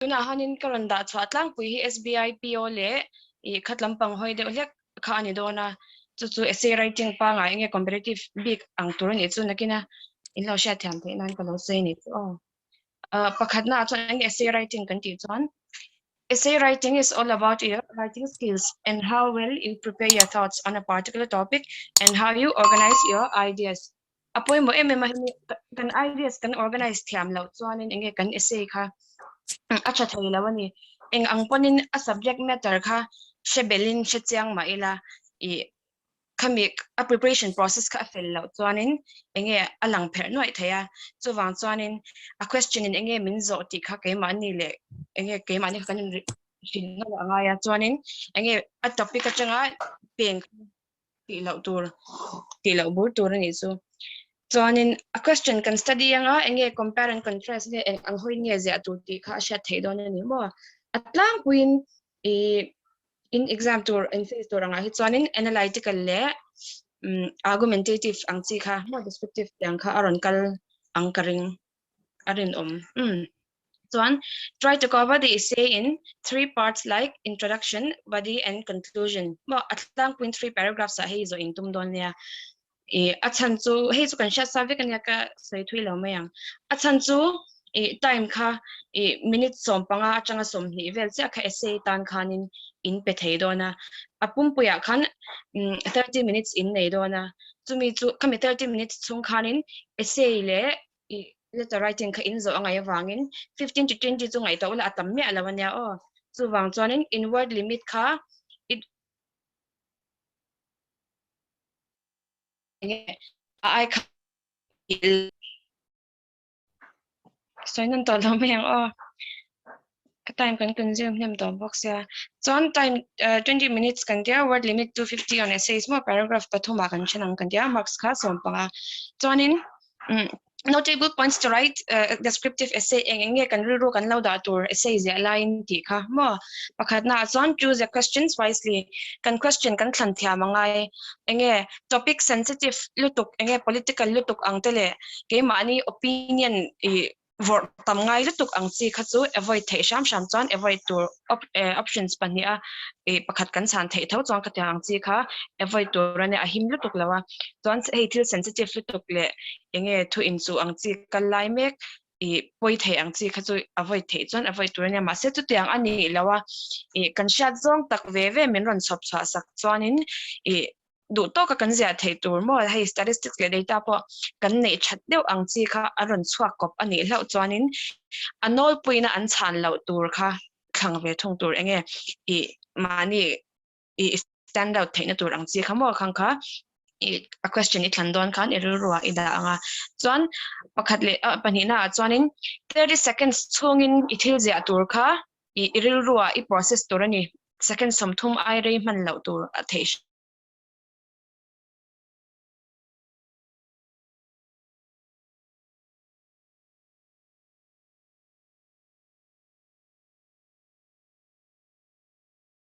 tuna hanin karanda chhuatlang pui hi SBI PO le I khatlampang hoi de lek kha ani dona chu essay writing pa nga nge competitive big ang tur ni chu nakina in lo sha thiam the nan ka lo sei ni oh pakhatna chuan essay writing kan ti chuan essay writing is all about your writing skills and how well you prepare your thoughts on a particular topic and how you organize your ideas apoimo kan ideas kan organize thiam lo chuan in nge kan essay kha acha thei lawani eng ang ponin a subject matter kha shebelin shechiang ma ila I khamik a preparation process kha fel lo chuanin enge alang pher noi theya chuwang chuanin a question in enge min zo ti kha ke ma ni le enge ke ma ni kan rin no anga ya chuanin enge a topic a changa peng ti lo bur tur ni chu chuanin a question kan study anga enge compare and contrast le ang hoi nge ze atu ti kha sha thei don ni mo atlang queen in exam tour and face tour anga hi chuanin analytical le argumentative ang chi kha more descriptive yang kha aron kal ankaring arin chuan try to cover the essay in 3 parts like introduction, body and conclusion mo atlang point 3 paragraphs a hi zo in tum don nia achan chu hei chu kan sha sabe kan ya ka sei thui lo mayang achan chu time kha minute som panga atanga som hi vel cha kha essay tan khanin in pe thei dona apum puya khan 30 minutes in nei dona chumi chu kami 30 minutes chung khanin essay le letter writing kha in zo angai wangin 15 to 20 chu ngai to la atam me alawania o chu wang chuanin inward limit kha it I soinan to lo meng o time can consume them to box ya chuan time 20 minutes kan dia word limit 250 on essays mo paragraph pathuma kan chenang kan dia marks kha som panga chuanin notable points to write descriptive essay enge kan ru kan lo da tur essay ze line ti kha mo pakhatna chuan choose the questions wisely kan question kan thlan thia mangai enge topic sensitive lutuk enge political lutuk angtele ke mani opinion vor tamngai lutuk ang chi kha chu avoid thei sham chuan avoid tur options pania pakhat kan san thei tho chuan ka tiang chi kha avoid tur ane a him lutuk lawa chuan hei thil sensitive lutuk le enge thu in chu ang chi kal lai mek poi thei ang chi kha chu avoid thei chuan avoid tur ane ma se chu tiang ani lawa kan shat zong tak ve ve min ron chhop chha sak chuanin du to ka kan zia thei tur mo hei statistics le data po kan nei that deuh ang chi kha aron chhuak kop ani hlo chuanin anol puina an chan lo tur kha thlang ve thung tur enge mani stand out theina tur ang chi kha mo khang kha a question it landon khan erurwa ida anga chuan pakhat le panina chuanin 30 seconds chungin ithil zia tur kha erurwa I process tur ani second somthum ai rei man lo tur a thei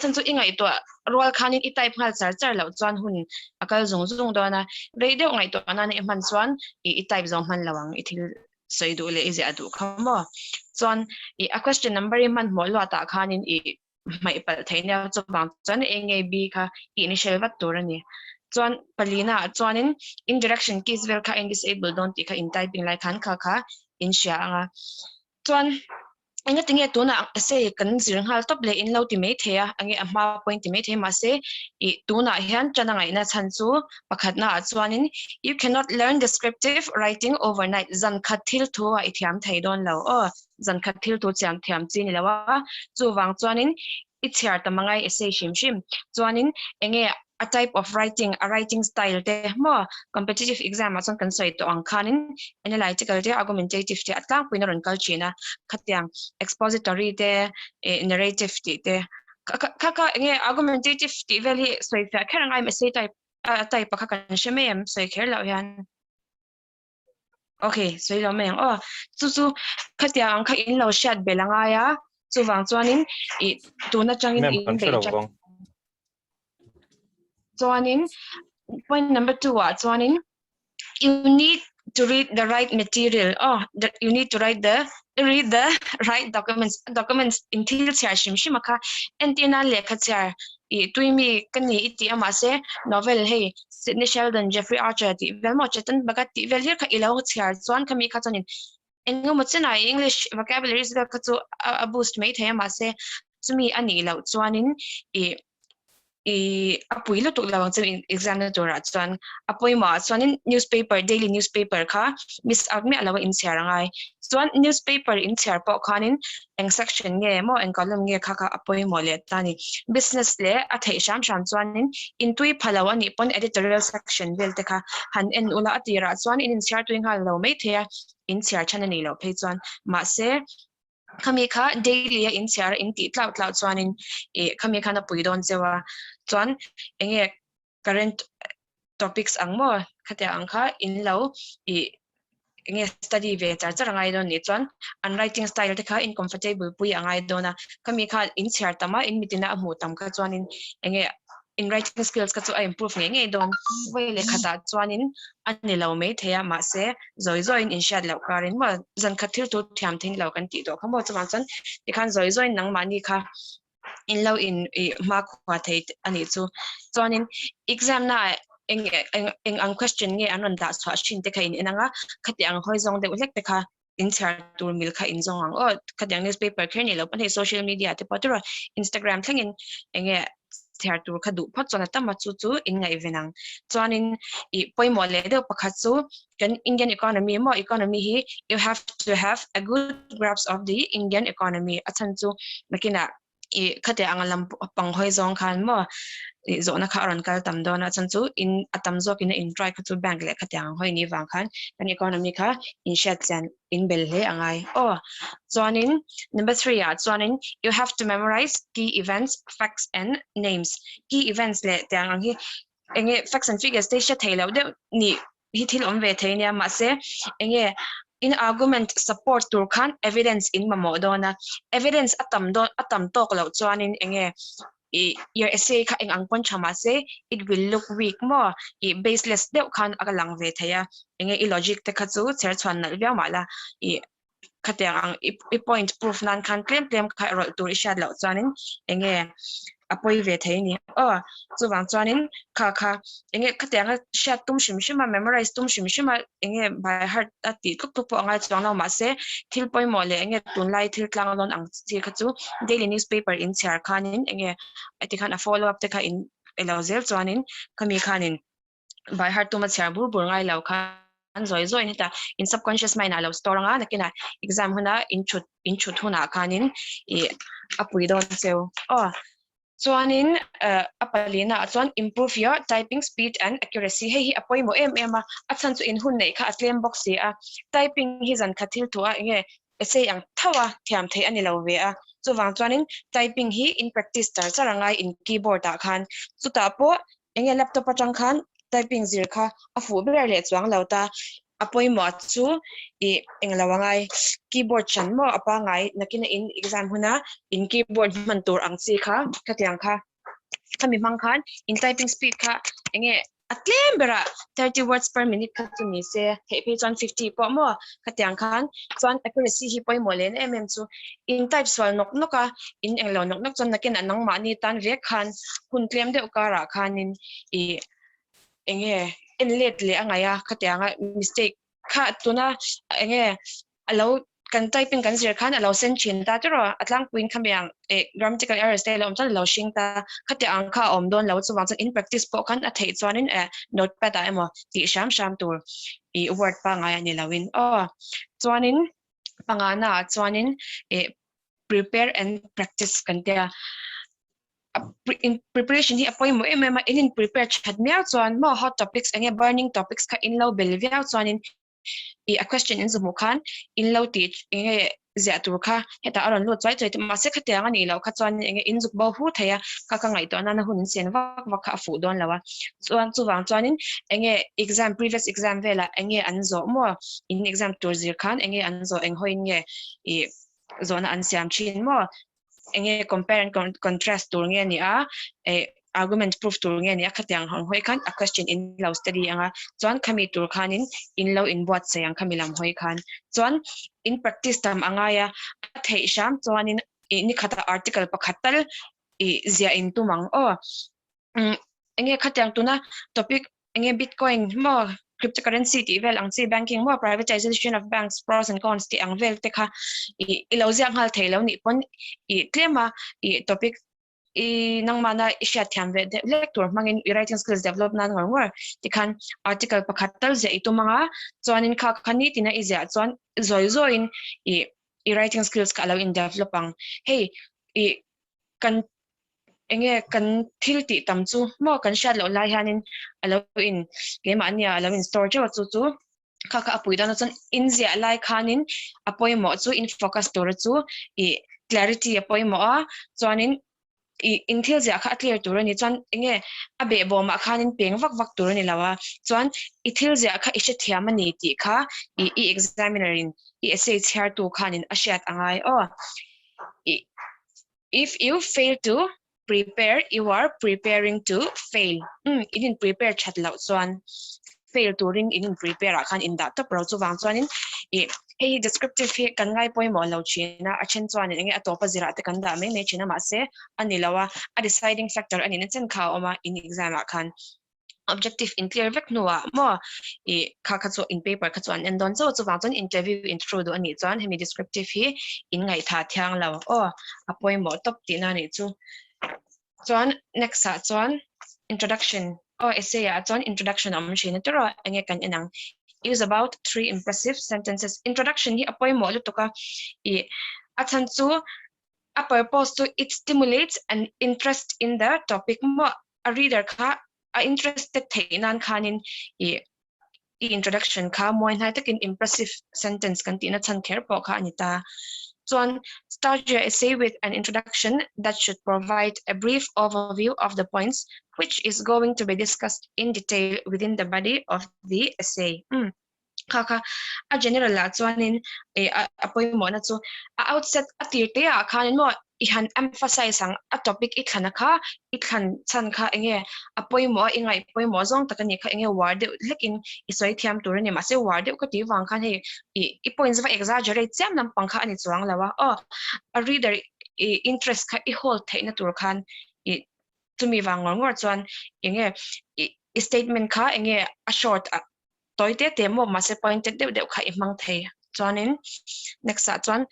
chan chu ingai to rol khanin I type ngal char lo chuan hun akal zung dona radio ngai to anani man chuan I type zong man lawang ithil soidu le ize adu khamo chuan a question number man mo lo ta khanin mai pal theina chu bang chuan enge b kha initial wat turani chuan palina chuanin indirection keys vel kha indisable don't ti kha in typing lai khan kha in sha anga chuan enge tinge tuna se kan zirnghal top le in lo ti me theya ange ama point ti me the ma se tuna hian chana ngai na chan chu pakhatna chuanin you cannot learn descriptive writing overnight zan khathil thu I thiam thei don lo zan khathil tu cham thiam chi ni lawa chu wang chuanin I chhiar tamangai essay shim chuanin enge a type of writing a writing style te mo competitive exam a chon kan soi to ang khanin analytical te argumentative te atlang puina ron kal china khatiang expository te narrative te kha enge argumentative te veli soi fa kharangai essay type kha kan shemem soi kher lo yan okay soi lo meng chu khatiang kha in lo shat belanga ya chu wang chuanin tuna changin in be chuanin point number 2 chuanin you need to read the right material you need to write the read the right documents in til char shimaka entina lekha char I tuimi kani iti amase novel hey Sidney Sheldon Jeffrey Archer ti velmo chetan bagati velir ka ilaw char chuan kami kha chanin engomachina English vocabularies ga khachu a boost mate he amase chumi ani lo chuanin apui lo tuklawang chu exam na tora chuan pawimawh chuanin newspaper daily newspaper kha miss out me alawa in charangai chuan newspaper in char po khanin eng section nge mo eng column nge kha pawimawh le tani business le a thei sham chuanin in tui phalawa ni pon editorial section vel te kha han en ula atira chuan in char tuing hal lo me thea in char chanani lo phei chuan ma se kami kha daily in char in ti tlaw chuanin kami kha na puidon chewa chuan enge current topics angmo khatia angkha in lo enge study ve charangai don ni chuan unwriting style te kha incomfortable pui angai dona kami kha in char tama in mitina amu tam kha chuanin enge in writing skills ka chu a improve nge don weile khata chuanin ani lo me theya ma se zoi in shat lo karin ma zan khathir tu thiam thing lo kan ti do khamo chuan chan tikhan zoi nang mani kha in lo in ma khwa thei ani chu chuanin exam na eng question nge anon da chwa shin te khain enanga khatiang hoizong de ulek te kha in char tur mil kha in zong ang o khatiang newspaper kherni lo pan social media te patura Instagram thengin enge char tur khadu phat chona tama chu in ngai venang chuanin poimawh le de pakhat chu kan Indian economy hi you have to have a good grasp of the Indian economy achan chu nakina khate angalam pang hoizong khan mo zona kha ron kal tam dona chan chu in atam zo kin in try kha chu bank le khatyang hoi ni wang khan kan economy kha in shat chan in bel he angai chuanin number 3 chuanin you have to memorize key events facts and names key events le tyang ang hi enge facts and figures te sha thailo de ni hi thil om ve theina ma se enge in argument support tur khan evidence in mamo dona evidence atam tok lo chuanin enge your essay kha eng angpon chama se it will look weak mo baseless deuh khan akalang ve thaya enge logic te kha chu cher chhuan nal bia mala khatyang ang point proof nan khan claim kha rol tur ishat lo chuanin enge apoi ve theini chuwang chuanin kha enge khatyang shat tum shima memorize tum shima enge by heart ati tuk po angai chuang ma se thil poimawh le enge tunlai thil tlang lon ang chi kha chu daily newspaper in char khanin enge ati khan a follow up te kha in elazel chuanin kami khanin by heart tuma char bur ngai lo khan zoi ni ta in subconscious mind alo store nga nakina exam huna in chut huna khanin apui don cheu chuanin apalina chuan improve your typing speed and accuracy hi apoimo em achan chu in hun nei kha atlem box se a typing hi zan khathil tu a nge essay ang thawa thiam thei ani lo ve a chuwang chuanin typing hi in practice charangai in keyboard a khan chuta po enge laptop atang khan typing zir kha afu ber le chuang lo ta apoimo chu englawangai keyboard chan mo apa ngai nakina in exam huna in keyboard mantur ang chi kha khatyang kha kami mang khan in typing speed kha enge atlem bera 30 words per minute kha chu ni se he chuan 50 po mo khatyang khan chuan accuracy hi poimo len chu in type swal noka in englo nok chon nakina nang ma ni tan ve khan hun tlem de ukara khanin enge in let le angaya khatyanga mistake kha tuna enge alo kan typing kan zir khan alo sen chin ta tro atlang puin khamyang grammatical errors te lom chan lo shing ta khatyang kha om don lo chuwang chan in practice po khan a thei chuanin notepad a emo ti sham tur word pa ngai ani lawin chuanin pangana chuanin prepare and practice kan tia in preparation hi apoimo in prepare chat meow chuan mo hot topics enge burning topics kha in lo belviao chuanin a question in zumu khan in lo teach enge Zirtur kha heta aron lo chai ma se khatyang ani lo kha chuan enge in zuk bo hu thaya kha ngai to na hun sen wak kha fu don lawa chuwang chuanin enge previous exam vela enge anzo mo in exam tur zir khan enge anzo eng hoin nge zona an siam chin mo enge compare and contrast tur nge ni a argument proof tur nge ni akhatiang hon hoi khan a question in lo study anga chuan khami tur khanin in lo in buatsaih ang khamilam hoi khan chuan in practice tam anga ya thei sham chuan in ni khata article pakhatal zia in tumang enge khatiang tuna topic enge bitcoin mo cryptocurrency ti vel ang chi banking mo privatization of banks pros and cons ti ang vel te kha I lo ziang hal theilo ni pon tlema topic nang mana isha thiam ve lecture mangin writing skills develop nan ngor tikhan article pakhatal ze itu manga chuanin kha khani tina izia chuan zoin writing skills ka lo in developang hey kan enge kan thil ti tam chu mo kan shat lo lai hanin alo in game ania alo in store chu kha apui dan chon in zia lai khanin pawimawh chu in focus tur chu clarity pawimawh chuanin in thil zia kha clear tur ani chuan enge abe boma khanin peng vak tur ani lawa chuan I thil zia kha ishe thiamani ti kha examiner in essay chhar tu khanin ashat angai if you fail to prepare you are preparing to fail in prepare chatlo chuan fail to ring in prepare khan in da to pro chu wang chuan in hey descriptive he kan ngai pawimawh lo china a chen chuan enge atopa zira te kan da me china ma se ani lawa a deciding factor ani chen kha oma in exam khan objective in clear vek nuwa mo kha chu in paper kha chuan endon chu wang chuan interview intro do ani chuan hemi descriptive hi in ngai tha thiang lo a pawimawh top ti na ni chu chuan next chuan introduction essay chuan introduction am shina turo enge kan enang is about 3 impressive sentences introduction hi a pawimawh lu toka athan chu a purpose to it stimulates an interest in the topic mo a reader kha a interested theinan khanin introduction kha moi nai takin impressive sentence kan tina chan kher po kha anita chuan start your essay with an introduction that should provide a brief overview of the points which is going to be discussed in detail within the body of the essay kha a general la chuanin a pawimawh na chu a outset a tirte a khanin mo ihan emphasize ang a topic ithlana kha ithan chan kha enge a pawimawh ingai pawimawh zong takani kha enge word lekin isoi thiam turani ma se word ko ti wang khan he I points va exaggerate cham nam pangkha ani chuang lawa a reader interest kha I hold theina tur khan tumi wang ngor chuan enge statement kha enge a short toite temo ma se pointed de kha imang thei chuanin next chuan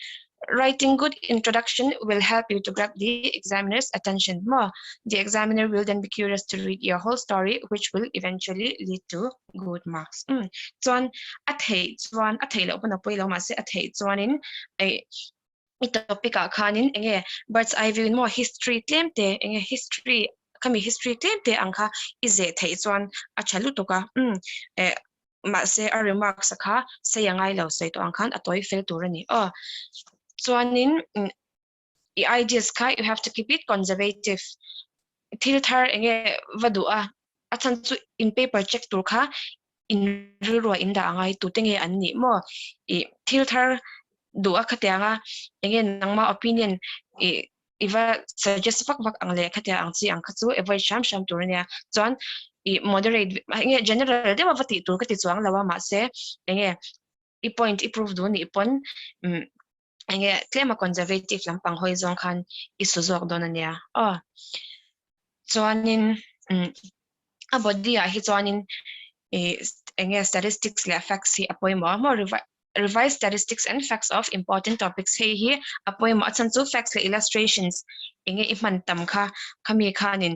writing good introduction will help you to grab the examiner's attention more. The examiner will then be curious to read your whole story, which will eventually lead to good marks. Chuan a thei lo puna poi lo ma se a thei chuanin topic a khanin enge bird's eye view more history tlemte enge history kami history tlemte angkha ize thei chuan a chalu toka ma se a remarks kha se yangai lo sei to angkhan atoi fel turani chuanin ideas kha you have to keep it conservative thil thar enge vadua athan chu in paper check tur kha in rilwa inda angai tu tenge anni mo thil thar du akhatyanga enge nangma opinion iwa suggest vak angle khatya angchi angkha chu avoid sham turania chuan moderate enge general de wati tur kati chuang lawa ma se enge point improve do ni pon enge claim a conservative lampang hoi zong khan isuzok donania chuanin a body hi chuanin enge statistics le facts hi pawimawh more revise statistics and facts of important topics hi pawimawh chan chu facts le illustrations enge iman tam kha khami khanin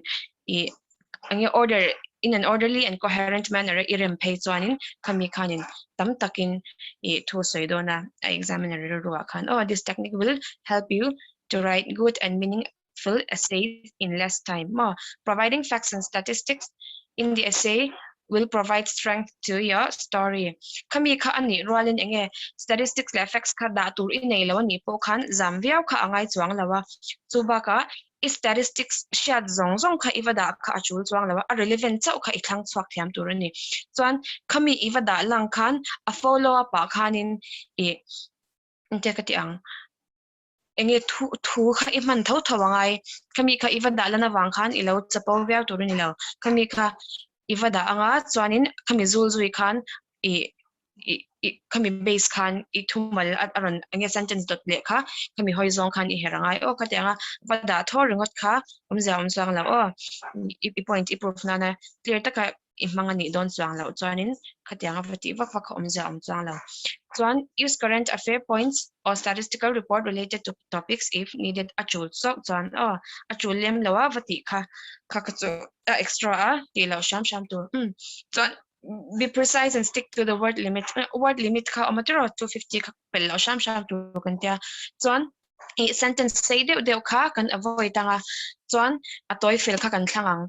enge order in an orderly and coherent manner irem pei chuanin khami khanin tam takin thu soidona examiner ruwa khan this technique will help you to write good and meaningful essays in less time more providing facts and statistics in the essay will provide strength to your story khami kha ani rolin enge statistics le facts kha da tur inei lo ni po khan zamviau kha angai chuang lawa chuba ka statistics shat zong kha ivada kha achul chuang lawa a relevant chau kha ithlang chuak thiam turani chuan khami ivada lang khan a follow up khanin intekati ang enge thu kha iman thau thawangai kami kha ivada lana wang khan ilo chapaw viau turin ilo kami kha ivada anga chuanin kami zui khan kami base khan I thumal at aron enge sentence dot le kha kami horizon khan I herangai o kha tenga vada thor ringot kha umjam swang la o I point I proof nana clear taka I mangani don swang la chuanin kha tenga vati vak vak umjam swang la chuan use current affair points or statistical report related to topics if needed achul so chuan achul lem lawa vati kha chu extra ti lo sham tu chuan be precise and stick to the word limit kha amatero 250 kha pel lo sham tu kan tia chuan I sentence say de kha kan avoid tanga chuan atoi fel kha kan thlangang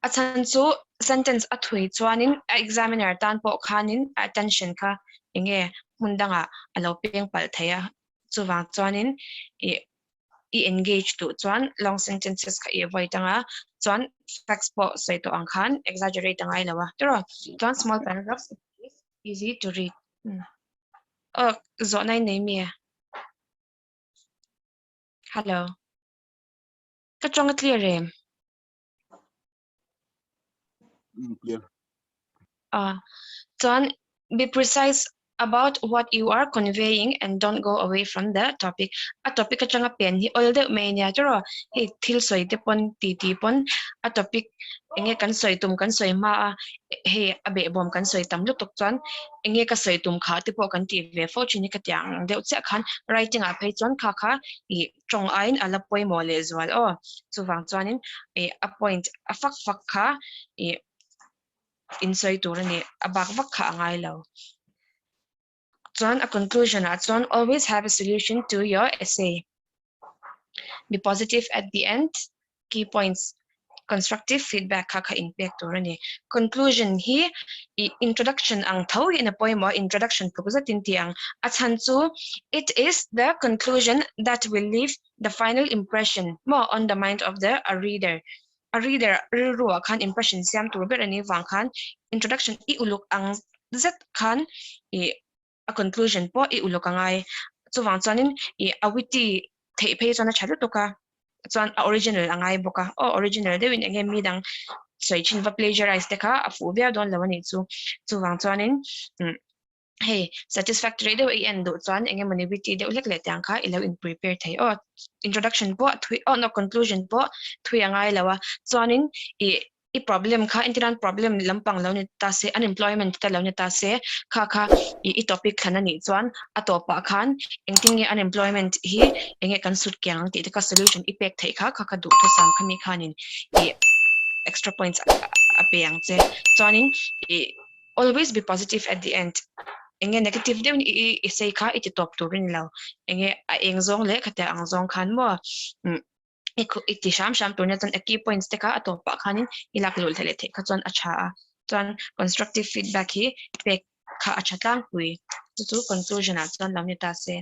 achan chu sentence athui chuanin examiner tan po khanin attention kha enge mundanga alo peng pal thaya chuwang chuanin I engage to chuan long sentences kha I avoid tanga chuan facts po sei to ang khan exaggerate angai lawa tero chuan small paragraphs is easy to read zo nai nei mi hello ka chong clear em Clear. Chuan be precise about what you are conveying and don't go away from the topic. A topic atanga pen hi all the mania tro hi thil soi te pon ti pon a topic enge kan soi tum kan soi ma he abe bom kan soi tam lu tok chuan enge ka soi tum kha te po kan ti ve fo chini ka tyang deuh che khan writing a phei chuan kha I chong ain ala pawimawh le zwal chuwang chuanin a point a fak kha insoi turani abak vak kha angai lo chuan a conclusion chuan always have a solution to your essay be positive at the end key points constructive feedback kha impact turani conclusion hi introduction ang thau in a poem or introduction phuzatin tiang achan chu it is the conclusion that will leave the final impression more on the mind of the reader ruwa khan impression siam tur ber ani wang khan introduction I uluk ang zet khan a conclusion po I uluk angai chuwang chuanin a witty thei phei chana chalu toka chuan original angai boka original dewin enge midang soi chin va plagiarize te kha a fu bia don lawani chuwang chuanin hey satisfactory de end do chuan enge mani witty de ulek le tyang kha ilo in prepare thei introduction po thui no conclusion po thui angai lawa chuanin I problem kha intiran problem lampang lo ni ta se unemployment ta lo ni ta se kha I topic khana ni chuan atopa khan engting unemployment hi enge kan sut kyang ti ka solution effect thei kha du to sam khami khanin extra points apeyang che chuanin always be positive at the end enge negative de I say kha iti top turin lo enge a engzong le khata angzong khan mo iti sham turna chon key points te kha atopa khanin ilak lul thele the kha chon acha chuan constructive feedback hi pe kha acha tang hui chu conclusion a chon lamni ta se